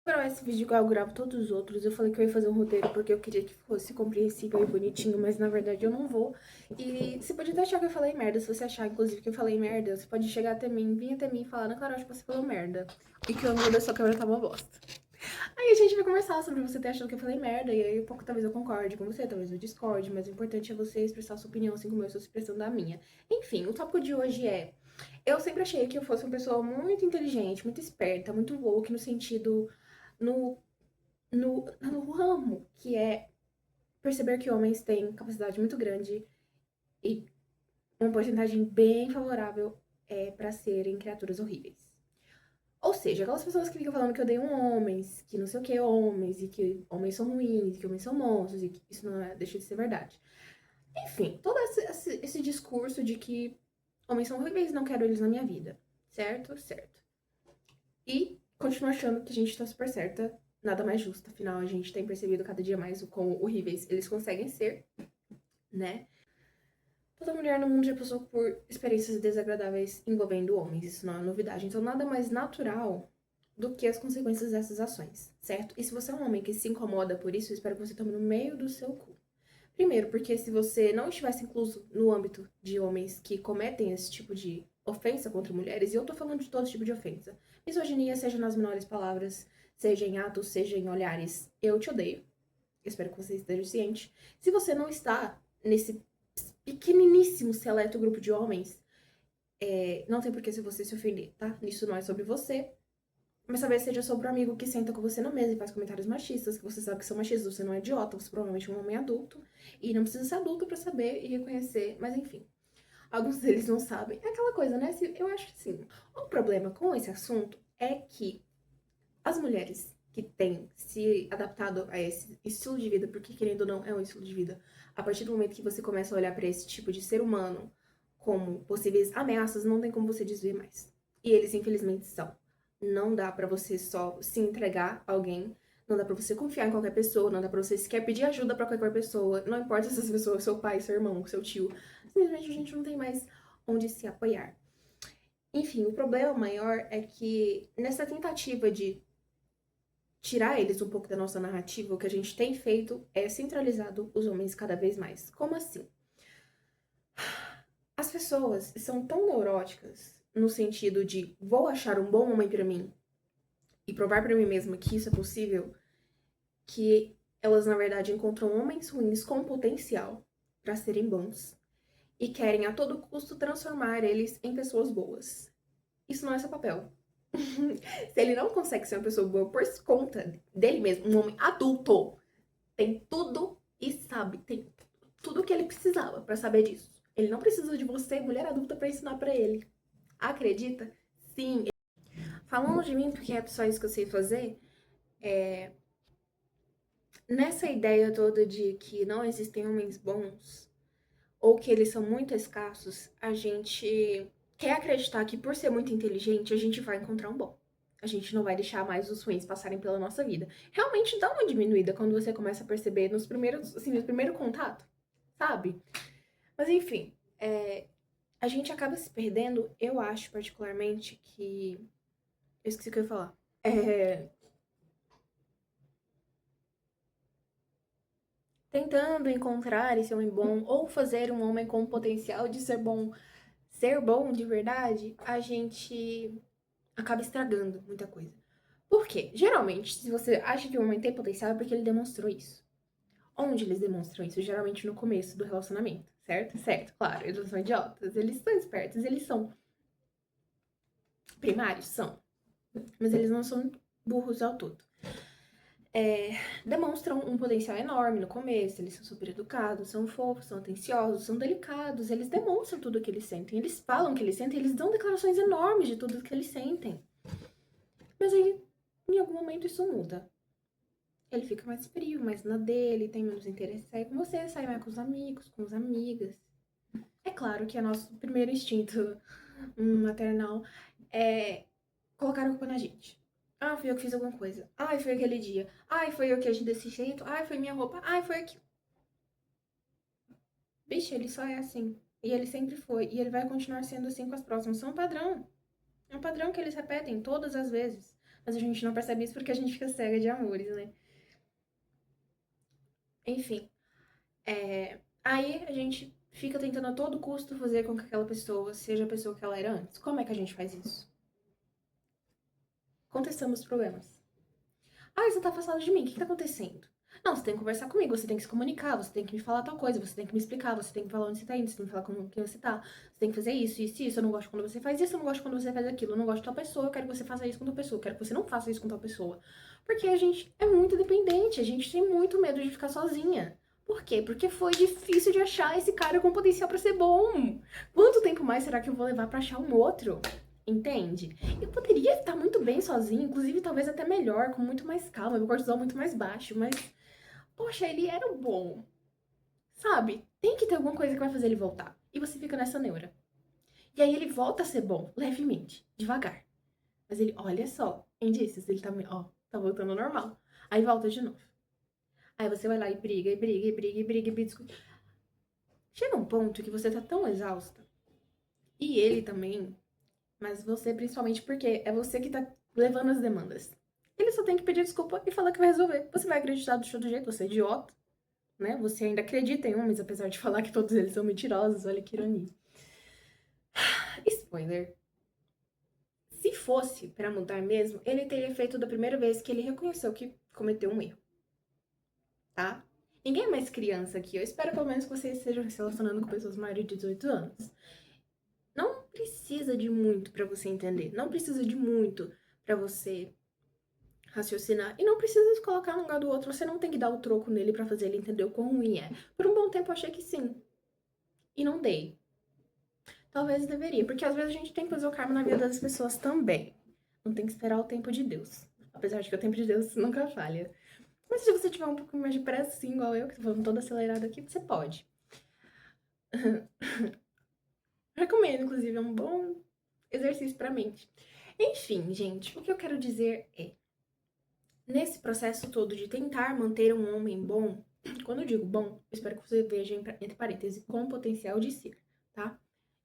Gravar esse vídeo igual eu gravo todos os outros. Eu falei que eu ia fazer um roteiro porque eu queria que fosse compreensível e bonitinho, mas na verdade eu não vou. E você pode até achar que eu falei merda. Se você achar, inclusive, que eu falei merda, você pode chegar até mim, vir até mim e falar, Ana Clara, acho que você falou merda. E que o ângulo da sua câmera tá uma bosta. Aí a gente vai conversar sobre você ter achado que eu falei merda, e aí um pouco talvez eu concorde com você, talvez eu discorde, mas o importante é você expressar a sua opinião, assim como eu estou expressando a minha. Enfim, o tópico de hoje é: eu sempre achei que eu fosse uma pessoa muito inteligente, muito esperta, muito woke no sentido. No no ramo, que é perceber que homens têm capacidade muito grande e uma porcentagem bem favorável para serem criaturas horríveis. Ou seja, aquelas pessoas que ficam falando que odeiam homens, que não sei o que homens, e que homens são ruins, que homens são monstros, e que isso não deixa de ser verdade. Enfim, todo esse discurso de que homens são horríveis e não quero eles na minha vida. Certo? Certo. E continuo achando que a gente tá super certa, nada mais justo, afinal a gente tem percebido cada dia mais o quão horríveis eles conseguem ser, né? Toda mulher no mundo já passou por experiências desagradáveis envolvendo homens, isso não é novidade, então nada mais natural do que as consequências dessas ações, certo? E se você é um homem que se incomoda por isso, eu espero que você tome no meio do seu cu. Primeiro, porque se você não estivesse incluso no âmbito de homens que cometem esse tipo de ofensa contra mulheres, e eu tô falando de todo tipo de ofensa, misoginia, seja nas menores palavras, seja em atos, seja em olhares, eu te odeio. Eu espero que você esteja ciente. Se você não está nesse pequeniníssimo seleto grupo de homens, não tem por que se você se ofender, tá? Isso não é sobre você, mas talvez seja sobre o amigo que senta com você na mesa e faz comentários machistas, que você sabe que são machistas, você não é idiota, você provavelmente é um homem adulto, e não precisa ser adulto pra saber e reconhecer, mas enfim. Alguns deles não sabem. É aquela coisa, né? Eu acho que sim. O problema com esse assunto é que as mulheres que têm se adaptado a esse estilo de vida, porque querendo ou não é um estilo de vida, a partir do momento que você começa a olhar para esse tipo de ser humano como possíveis ameaças, não tem como você desver mais. E eles infelizmente são. Não dá para você só se entregar a alguém, não dá para você confiar em qualquer pessoa, não dá para você sequer pedir ajuda para qualquer pessoa, não importa se essa pessoa é seu pai, seu irmão, seu tio, simplesmente a gente não tem mais onde se apoiar. Enfim, o problema maior é que nessa tentativa de tirar eles um pouco da nossa narrativa, o que a gente tem feito é centralizado os homens cada vez mais. Como assim? As pessoas são tão neuróticas no sentido de vou achar um bom homem pra mim e provar pra mim mesma que isso é possível, que elas na verdade encontram homens ruins com potencial pra serem bons e querem a todo custo transformar eles em pessoas boas. Isso não é seu papel. Se ele não consegue ser uma pessoa boa por conta dele mesmo, um homem adulto, tem tudo e sabe, tem tudo o que ele precisava pra saber disso. Ele não precisa de você, mulher adulta, pra ensinar pra ele. Acredita? Sim. Falando de mim, porque é só isso que eu sei fazer, nessa ideia toda de que não existem homens bons, ou que eles são muito escassos, a gente quer acreditar que por ser muito inteligente, a gente vai encontrar um bom. A gente não vai deixar mais os ruins passarem pela nossa vida. Realmente dá uma diminuída quando você começa a perceber nos primeiros, assim, no primeiro contato, sabe? Mas enfim, a gente acaba se perdendo, eu acho particularmente que. Eu esqueci o que eu ia falar. Tentando encontrar esse homem bom ou fazer um homem com potencial de ser bom de verdade, a gente acaba estragando muita coisa. Por quê? Geralmente, se você acha que o homem tem potencial, é porque ele demonstrou isso. Onde eles demonstram isso? Geralmente no começo do relacionamento, certo? Certo, claro, eles não são idiotas, eles são espertos, eles são primários, são, mas eles não são burros ao todo. Demonstram um potencial enorme no começo, eles são super educados, são fofos, são atenciosos, são delicados, eles demonstram tudo o que eles sentem, eles falam o que eles sentem, eles dão declarações enormes de tudo o que eles sentem. Mas aí, em algum momento, isso muda. Ele fica mais frio, mais na dele, tem menos interesse em sair com você, sai mais com os amigos, com as amigas. É claro que é nosso primeiro instinto maternal é colocar a culpa na gente. Ah, fui eu que fiz alguma coisa. Ai, foi aquele dia. Ai, foi eu que agi desse jeito. Ai, foi minha roupa. Ai, foi aquilo. Bicho, ele só é assim. E ele sempre foi. E ele vai continuar sendo assim com as próximas. Isso é um padrão. É um padrão que eles repetem todas as vezes. Mas a gente não percebe isso porque a gente fica cega de amores, né? Enfim, aí a gente fica tentando a todo custo fazer com que aquela pessoa seja a pessoa que ela era antes. Como é que a gente faz isso? Contestamos os problemas. Ah, você tá afastado de mim, o que tá acontecendo? Não, você tem que conversar comigo, você tem que se comunicar, você tem que me falar tal coisa, você tem que me explicar, você tem que falar onde você tá indo, você tem que falar com quem você tá, você tem que fazer isso, isso, isso, eu não gosto quando você faz isso, eu não gosto quando você faz aquilo, eu não gosto de tal pessoa, eu quero que você faça isso com tal pessoa, eu quero que você não faça isso com tal pessoa. Porque a gente é muito dependente, a gente tem muito medo de ficar sozinha. Por quê? Porque foi difícil de achar esse cara com potencial pra ser bom. Quanto tempo mais será que eu vou levar pra achar um outro? Entende? Eu poderia estar muito bem sozinho, inclusive talvez até melhor, com muito mais calma, meu cortisol muito mais baixo, mas, poxa, ele era bom, sabe? Tem que ter alguma coisa que vai fazer ele voltar. E você fica nessa neura. E aí ele volta a ser bom, levemente, devagar. Mas ele, olha só, indícios, ele tá, ó, tá voltando ao normal. Aí volta de novo. Aí você vai lá e briga, e briga, e briga, e briga, e briga. Chega um ponto que você tá tão exausta. E ele também, mas você principalmente porque é você que tá levando as demandas. Ele só tem que pedir desculpa e falar que vai resolver. Você vai acreditar do todo jeito, você é idiota, né? Você ainda acredita em homens, apesar de falar que todos eles são mentirosos. Olha que ironia. Spoiler. Se fosse pra mudar mesmo, ele teria feito da primeira vez que ele reconheceu que cometeu um erro, tá? Ninguém é mais criança aqui. Eu espero pelo menos que vocês estejam se relacionando com pessoas maiores de 18 anos. Não precisa de muito pra você entender. Não precisa de muito pra você raciocinar. E não precisa se colocar no lugar do outro. Você não tem que dar o troco nele pra fazer ele entender o quão ruim é. Por um bom tempo eu achei que sim. E não dei. Talvez deveria. Porque às vezes a gente tem que fazer o karma na vida das pessoas também. Não tem que esperar o tempo de Deus. Apesar de que o tempo de Deus nunca falha. Mas se você tiver um pouco mais de pressa, assim, igual eu, que tô falando toda acelerada aqui, você pode. Recomendo, inclusive, é um bom exercício pra mente. Enfim, gente, o que eu quero dizer é, nesse processo todo de tentar manter um homem bom, quando eu digo bom, eu espero que você veja entre parênteses, com potencial de ser, tá?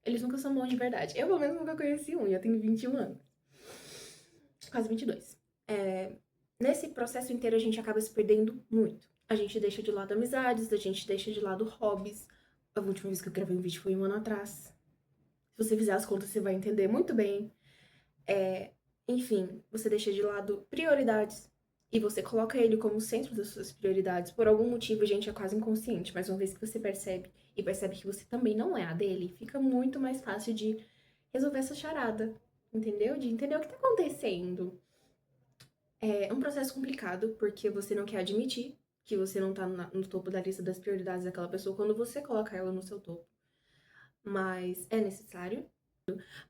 Eles nunca são bons de verdade. Eu, pelo menos, nunca conheci um, e eu tenho 21 anos. Quase 22. Nesse processo inteiro, a gente acaba se perdendo muito. A gente deixa de lado amizades, a gente deixa de lado hobbies. A última vez que eu gravei um vídeo foi um ano atrás. Se você fizer as contas, você vai entender muito bem. Enfim, você deixa de lado prioridades e você coloca ele como centro das suas prioridades. Por algum motivo, a gente é quase inconsciente, mas uma vez que você percebe e percebe que você também não é a dele, fica muito mais fácil de resolver essa charada, entendeu? De entender o que tá acontecendo. É um processo complicado, porque você não quer admitir que você não tá no topo da lista das prioridades daquela pessoa quando você coloca ela no seu topo. Mas é necessário.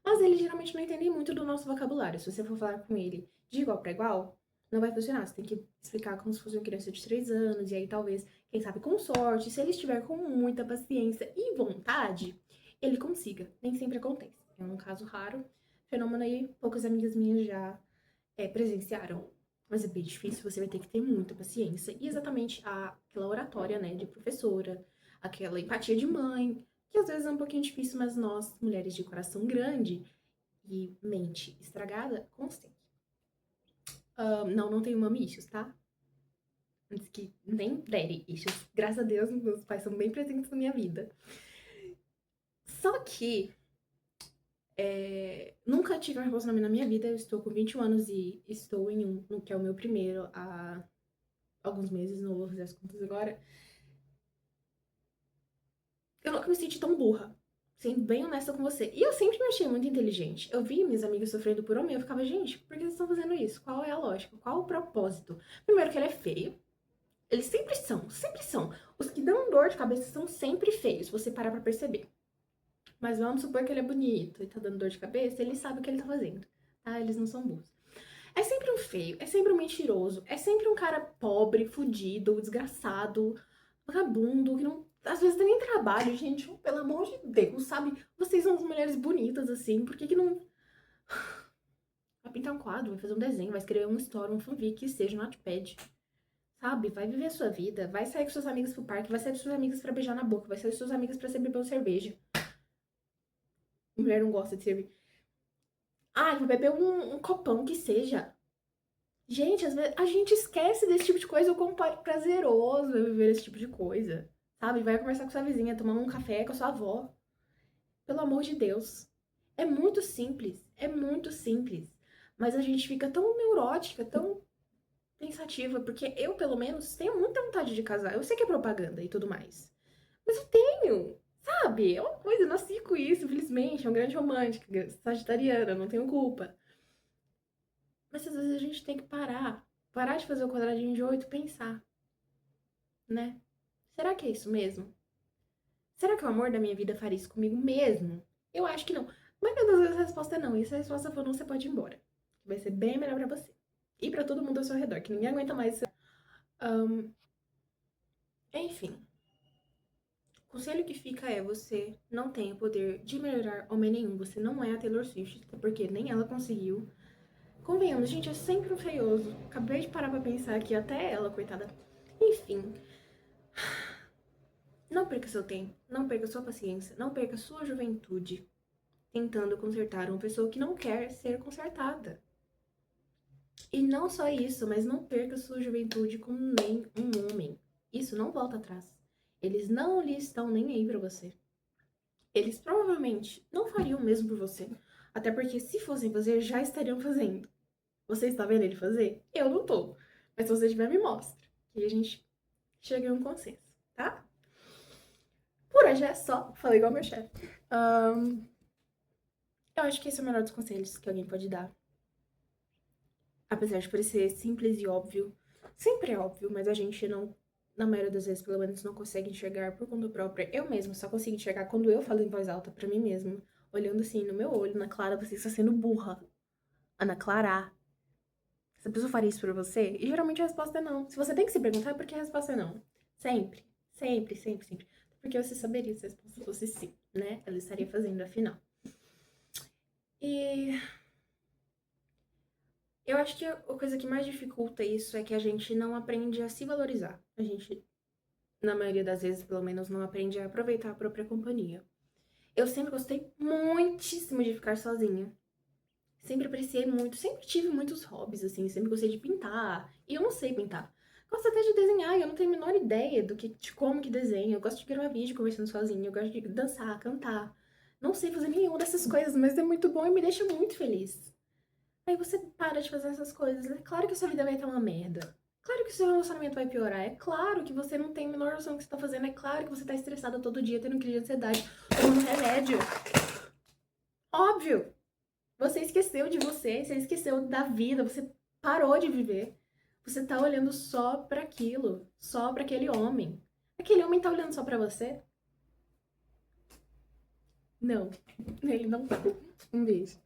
Mas eles geralmente não entendem muito do nosso vocabulário. Se você for falar com ele de igual para igual, não vai funcionar. Você tem que explicar como se fosse uma criança de 3 anos, e aí talvez, quem sabe com sorte, se ele estiver com muita paciência e vontade, ele consiga. Nem sempre acontece. É um caso raro. Fenômeno aí, poucas amigas minhas já presenciaram. Mas é bem difícil, você vai ter que ter muita paciência. E exatamente aquela oratória, né, de professora, aquela empatia de mãe, que às vezes é um pouquinho difícil, mas nós, mulheres de coração grande e mente estragada, consegue. Não tenho mami issues, tá? Antes que nem daddy issues. Graças a Deus, meus pais são bem presentes na minha vida. Só que nunca tive um relacionamento na minha vida. Eu estou com 21 anos e estou em um, no que é o meu primeiro há alguns meses, não vou fazer as contas agora. Eu nunca me senti tão burra, sendo bem honesta com você. E eu sempre me achei muito inteligente. Eu via minhas amigas sofrendo por homem, eu ficava, gente, por que vocês estão fazendo isso? Qual é a lógica? Qual o propósito? Primeiro que ele é feio. Eles sempre são, sempre são. Os que dão dor de cabeça são sempre feios, se você parar pra perceber. Mas vamos supor que ele é bonito e tá dando dor de cabeça, ele sabe o que ele tá fazendo, tá? Eles não são burros. É sempre um feio, é sempre um mentiroso, é sempre um cara pobre, fudido, desgraçado, vagabundo, que não, às vezes tem nem trabalho, gente. Pelo amor de Deus, sabe? Vocês são as mulheres bonitas, assim, por que que não... Vai pintar um quadro, vai fazer um desenho, vai escrever uma história, um fanfic, que seja no Notepad. Sabe? Vai viver a sua vida, vai sair com suas amigas pro parque, vai sair com suas amigas pra beijar na boca, vai sair com suas amigas pra beber uma cerveja. Mulher não gosta de cerveja. Ah, vou beber um copão que seja. Gente, às vezes a gente esquece desse tipo de coisa, o quão prazeroso é viver esse tipo de coisa, sabe? Vai conversar com sua vizinha, tomar um café com a sua avó. Pelo amor de Deus. É muito simples. Mas a gente fica tão neurótica, tão pensativa, porque eu, pelo menos, tenho muita vontade de casar. Eu sei que é propaganda e tudo mais. Mas eu tenho, sabe? É uma coisa, eu nasci com isso, infelizmente. É uma grande romântica, sagitariana, não tenho culpa. Mas às vezes a gente tem que parar de fazer o quadradinho de 8 e pensar, né? Será que é isso mesmo? Será que o amor da minha vida faria isso comigo mesmo? Eu acho que não. Mas das vezes a resposta é não. E se a resposta for não, você pode ir embora. Vai ser bem melhor pra você. E pra todo mundo ao seu redor, que ninguém aguenta mais. Enfim. O conselho que fica é: você não tem o poder de melhorar homem nenhum. Você não é a Taylor Swift, porque nem ela conseguiu. Convenhamos, gente, é sempre um feioso. Acabei de parar pra pensar aqui, até ela, coitada. Enfim, não perca seu tempo, não perca sua paciência, não perca sua juventude tentando consertar uma pessoa que não quer ser consertada. E não só isso, mas não perca sua juventude com nem um homem. Isso não volta atrás. Eles não lhe estão nem aí pra você. Eles provavelmente não fariam o mesmo por você. Até porque se fossem fazer, já estariam fazendo. Você está vendo ele fazer? Eu não tô. Mas se você tiver, me mostra. E a gente chega em um consenso, tá? Por hoje é só. Falei igual meu chefe. Eu acho que esse é o melhor dos conselhos que alguém pode dar. Apesar de parecer simples e óbvio. Sempre é óbvio, mas a gente não, na maioria das vezes, pelo menos, não consegue enxergar por conta própria. Eu mesma só consigo enxergar quando eu falo em voz alta pra mim mesma. Olhando assim no meu olho, na Clara, você está sendo burra. Ana Clara, essa pessoa faria isso pra você? E geralmente a resposta é não. Se você tem que se perguntar, é porque a resposta é não. Sempre. Sempre, sempre, sempre. Porque você saberia se a resposta fosse sim, né? Ela estaria fazendo, afinal. E eu acho que a coisa que mais dificulta isso é que a gente não aprende a se valorizar. A gente, na maioria das vezes, pelo menos, não aprende a aproveitar a própria companhia. Eu sempre gostei muitíssimo de ficar sozinha. Sempre apreciei muito, sempre tive muitos hobbies, assim, sempre gostei de pintar. E eu não sei pintar. Gosto até de desenhar, e eu não tenho a menor ideia de como que desenho. Eu gosto de gravar vídeo conversando sozinha, eu gosto de dançar, cantar. Não sei fazer nenhuma dessas coisas, mas é muito bom e me deixa muito feliz. Aí você para de fazer essas coisas. É claro que a sua vida vai estar uma merda. Claro que o seu relacionamento vai piorar. É claro que você não tem a menor noção do que você tá fazendo. É claro que você tá estressada todo dia, tendo crise de ansiedade, tomando remédio. Óbvio! Você esqueceu de você esqueceu da vida, você parou de viver. Você tá olhando só pra aquilo, só pra aquele homem. Aquele homem tá olhando só pra você? Não, ele não tá. Um beijo.